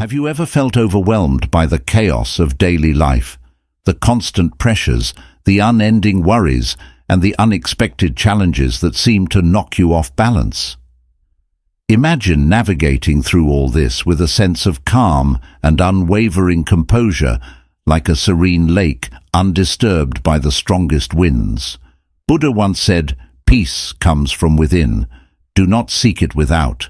Have you ever felt overwhelmed by the chaos of daily life, the constant pressures, the unending worries, and the unexpected challenges that seem to knock you off balance? Imagine navigating through all this with a sense of calm and unwavering composure, like a serene lake undisturbed by the strongest winds. Buddha once said, "Peace comes from within. Do not seek it without."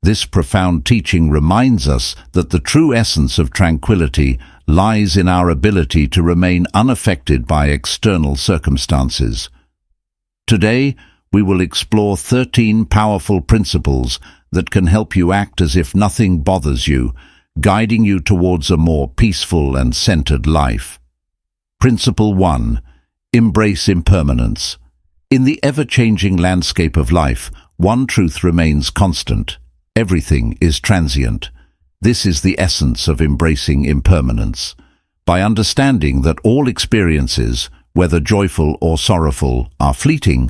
This profound teaching reminds us that the true essence of tranquility lies in our ability to remain unaffected by external circumstances. Today, we will explore 13 powerful principles that can help you act as if nothing bothers you, guiding you towards a more peaceful and centered life. Principle 1. Embrace impermanence. In the ever-changing landscape of life, one truth remains constant. Everything is transient. This is the essence of embracing impermanence. By understanding that all experiences, whether joyful or sorrowful, are fleeting,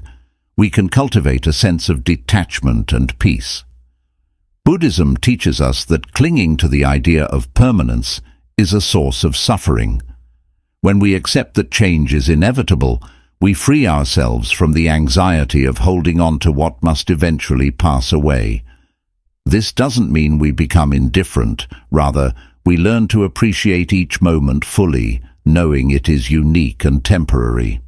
we can cultivate a sense of detachment and peace. Buddhism teaches us that clinging to the idea of permanence is a source of suffering. When we accept that change is inevitable, we free ourselves from the anxiety of holding on to what must eventually pass away. This doesn't mean we become indifferent. Rather, we learn to appreciate each moment fully, knowing it is unique and temporary.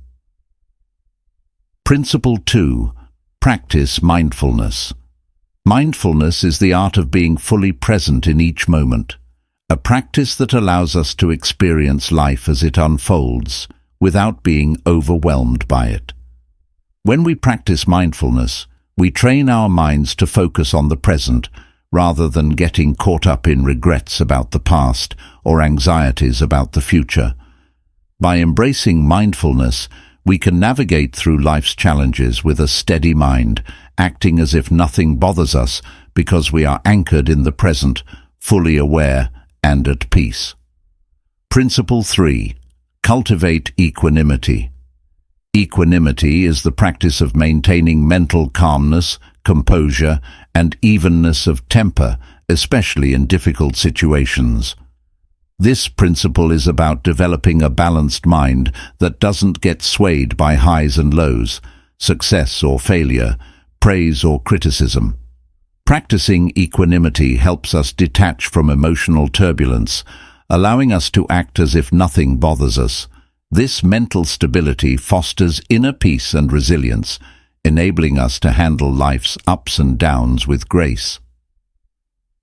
Principle 2. Practice mindfulness. Mindfulness is the art of being fully present in each moment, a practice that allows us to experience life as it unfolds, without being overwhelmed by it. When we practice mindfulness, we train our minds to focus on the present, rather than getting caught up in regrets about the past or anxieties about the future. By embracing mindfulness, we can navigate through life's challenges with a steady mind, acting as if nothing bothers us because we are anchored in the present, fully aware and at peace. Principle 3. Cultivate equanimity. Equanimity is the practice of maintaining mental calmness, composure, and evenness of temper, especially in difficult situations. This principle is about developing a balanced mind that doesn't get swayed by highs and lows, success or failure, praise or criticism. Practicing equanimity helps us detach from emotional turbulence, allowing us to act as if nothing bothers us. This mental stability fosters inner peace and resilience, enabling us to handle life's ups and downs with grace.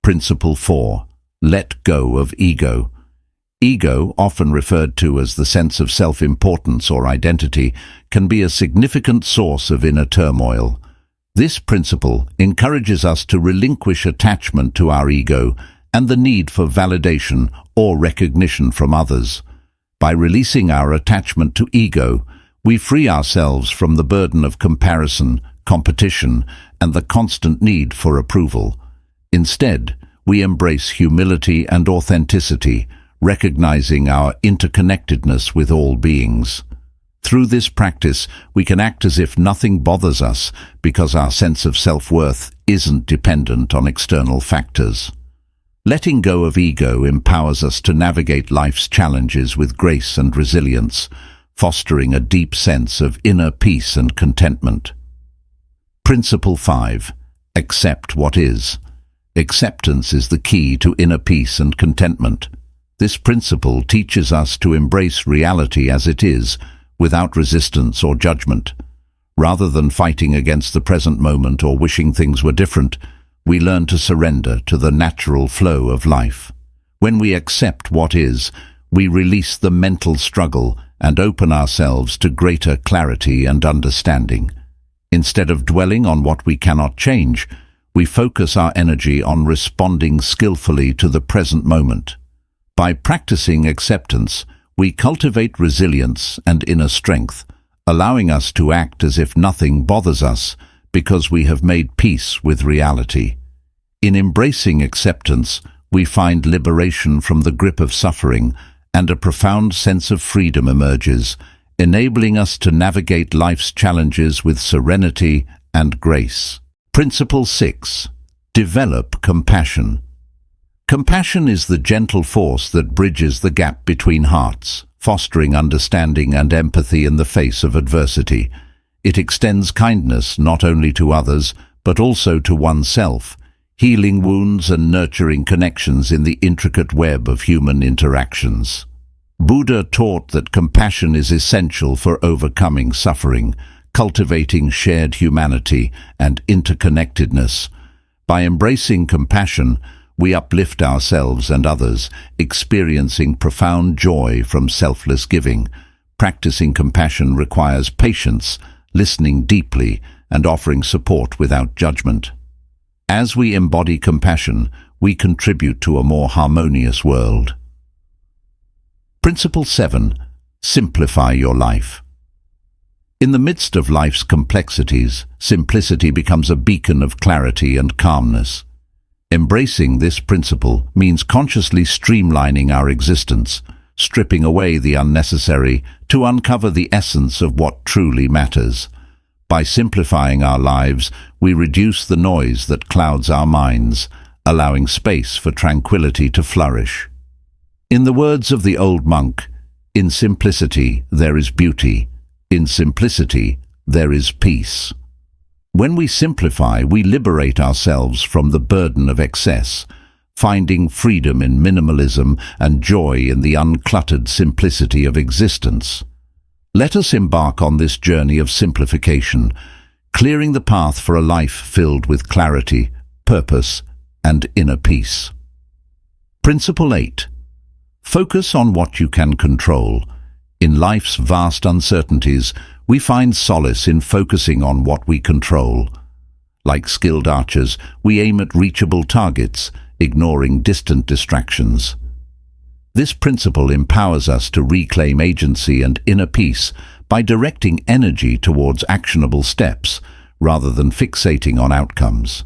Principle 4. Let go of ego. Ego, often referred to as the sense of self-importance or identity, can be a significant source of inner turmoil. This principle encourages us to relinquish attachment to our ego and the need for validation or recognition from others. By releasing our attachment to ego, we free ourselves from the burden of comparison, competition, and the constant need for approval. Instead, we embrace humility and authenticity, recognizing our interconnectedness with all beings. Through this practice, we can act as if nothing bothers us because our sense of self-worth isn't dependent on external factors. Letting go of ego empowers us to navigate life's challenges with grace and resilience, fostering a deep sense of inner peace and contentment. Principle 5. Accept what is. Acceptance is the key to inner peace and contentment. This principle teaches us to embrace reality as it is, without resistance or judgment. Rather than fighting against the present moment or wishing things were different, we learn to surrender to the natural flow of life. When we accept what is, we release the mental struggle and open ourselves to greater clarity and understanding. Instead of dwelling on what we cannot change, we focus our energy on responding skillfully to the present moment. By practicing acceptance, we cultivate resilience and inner strength, allowing us to act as if nothing bothers us because we have made peace with reality. In embracing acceptance, we find liberation from the grip of suffering, and a profound sense of freedom emerges, enabling us to navigate life's challenges with serenity and grace. Principle 6. Develop compassion. Compassion is the gentle force that bridges the gap between hearts, fostering understanding and empathy in the face of adversity. It extends kindness not only to others, but also to oneself, healing wounds and nurturing connections in the intricate web of human interactions. Buddha taught that compassion is essential for overcoming suffering, cultivating shared humanity and interconnectedness. By embracing compassion, we uplift ourselves and others, experiencing profound joy from selfless giving. Practicing compassion requires patience, listening deeply, and offering support without judgment. As we embody compassion, we contribute to a more harmonious world. Principle 7. Simplify your life. In the midst of life's complexities, simplicity becomes a beacon of clarity and calmness. Embracing this principle means consciously streamlining our existence, stripping away the unnecessary to uncover the essence of what truly matters. By simplifying our lives, we reduce the noise that clouds our minds, allowing space for tranquility to flourish. In the words of the old monk, "In simplicity there is beauty. In simplicity there is peace." When we simplify, we liberate ourselves from the burden of excess, finding freedom in minimalism and joy in the uncluttered simplicity of existence. Let us embark on this journey of simplification, clearing the path for a life filled with clarity, purpose, and inner peace. Principle 8. Focus on what you can control. In life's vast uncertainties, we find solace in focusing on what we control. Like skilled archers, we aim at reachable targets, ignoring distant distractions. This principle empowers us to reclaim agency and inner peace by directing energy towards actionable steps rather than fixating on outcomes.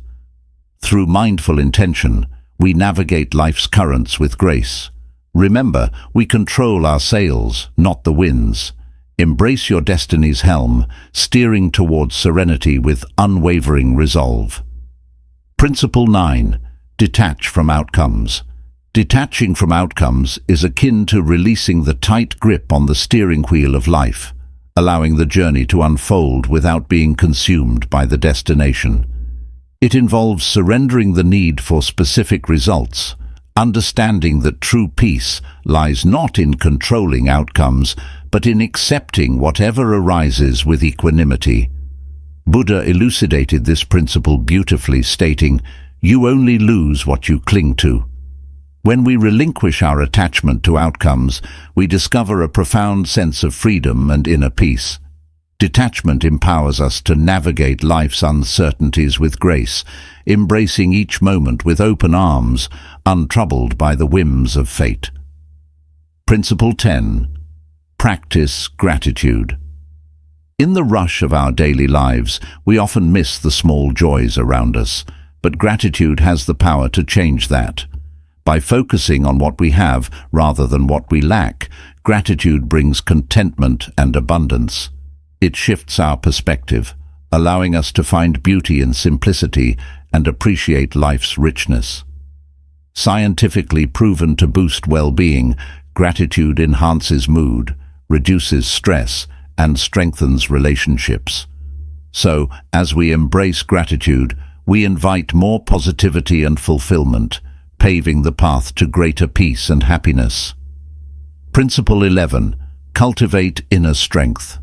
Through mindful intention, we navigate life's currents with grace. Remember, we control our sails, not the winds. Embrace your destiny's helm, steering towards serenity with unwavering resolve. Principle 9. Detach from outcomes. Detaching from outcomes is akin to releasing the tight grip on the steering wheel of life, allowing the journey to unfold without being consumed by the destination. It involves surrendering the need for specific results, understanding that true peace lies not in controlling outcomes, but in accepting whatever arises with equanimity. Buddha elucidated this principle beautifully, stating, "You only lose what you cling to." When we relinquish our attachment to outcomes, we discover a profound sense of freedom and inner peace. Detachment empowers us to navigate life's uncertainties with grace, embracing each moment with open arms, untroubled by the whims of fate. Principle 10. Practice gratitude. In the rush of our daily lives, we often miss the small joys around us, but gratitude has the power to change that. By focusing on what we have rather than what we lack, gratitude brings contentment and abundance. It shifts our perspective, allowing us to find beauty in simplicity and appreciate life's richness. Scientifically proven to boost well-being, gratitude enhances mood, reduces stress, and strengthens relationships. So, as we embrace gratitude, we invite more positivity and fulfillment, paving the path to greater peace and happiness. Principle 11. Cultivate inner strength.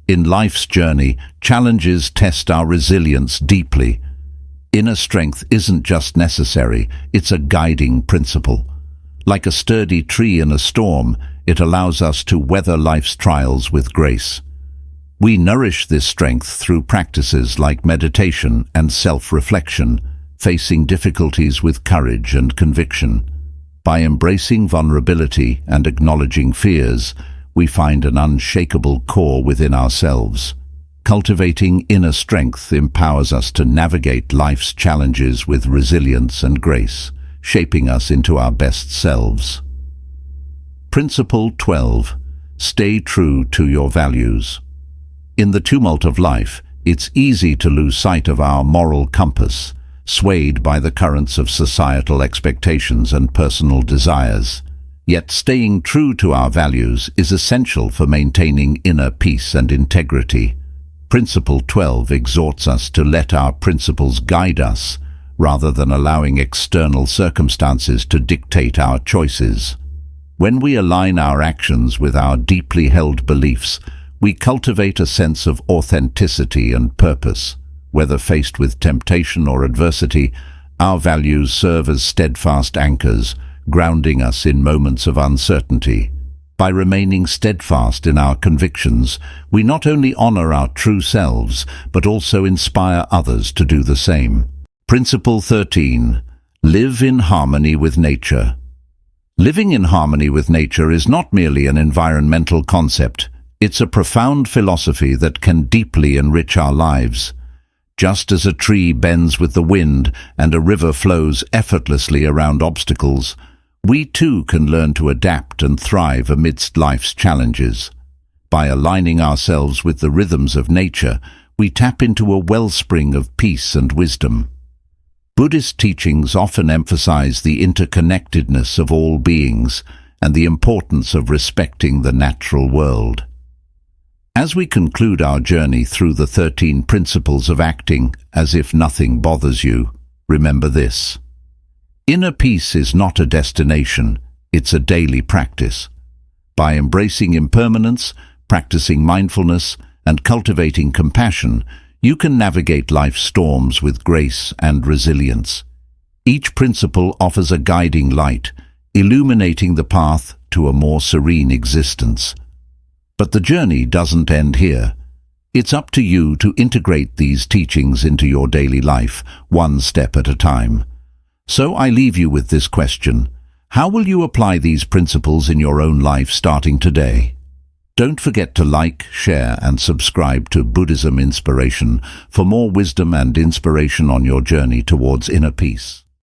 In life's journey, challenges test our resilience deeply. Inner strength isn't just necessary, it's a guiding principle. Like a sturdy tree in a storm, it allows us to weather life's trials with grace. We nourish this strength through practices like meditation and self-reflection, facing difficulties with courage and conviction. By embracing vulnerability and acknowledging fears, we find an unshakable core within ourselves. Cultivating inner strength empowers us to navigate life's challenges with resilience and grace, shaping us into our best selves. Principle 12. Stay true to your values. In the tumult of life, it's easy to lose sight of our moral compass. swayed by the currents of societal expectations and personal desires. Yet staying true to our values is essential for maintaining inner peace and integrity. Principle 12 exhorts us to let our principles guide us, rather than allowing external circumstances to dictate our choices. When we align our actions with our deeply held beliefs, we cultivate a sense of authenticity and purpose. Whether faced with temptation or adversity, our values serve as steadfast anchors, grounding us in moments of uncertainty. By remaining steadfast in our convictions, we not only honor our true selves, but also inspire others to do the same. Principle 13. Live in harmony with nature. Living in harmony with nature is not merely an environmental concept. It's a profound philosophy that can deeply enrich our lives. Just as a tree bends with the wind and a river flows effortlessly around obstacles, we too can learn to adapt and thrive amidst life's challenges. By aligning ourselves with the rhythms of nature, we tap into a wellspring of peace and wisdom. Buddhist teachings often emphasize the interconnectedness of all beings and the importance of respecting the natural world. As we conclude our journey through the 13 principles of acting as if nothing bothers you, remember this. Inner peace is not a destination, it's a daily practice. By embracing impermanence, practicing mindfulness, and cultivating compassion, you can navigate life's storms with grace and resilience. Each principle offers a guiding light, illuminating the path to a more serene existence. But the journey doesn't end here. It's up to you to integrate these teachings into your daily life, one step at a time. So I leave you with this question. How will you apply these principles in your own life starting today? Don't forget to like, share, and subscribe to Buddhism Inspiration for more wisdom and inspiration on your journey towards inner peace.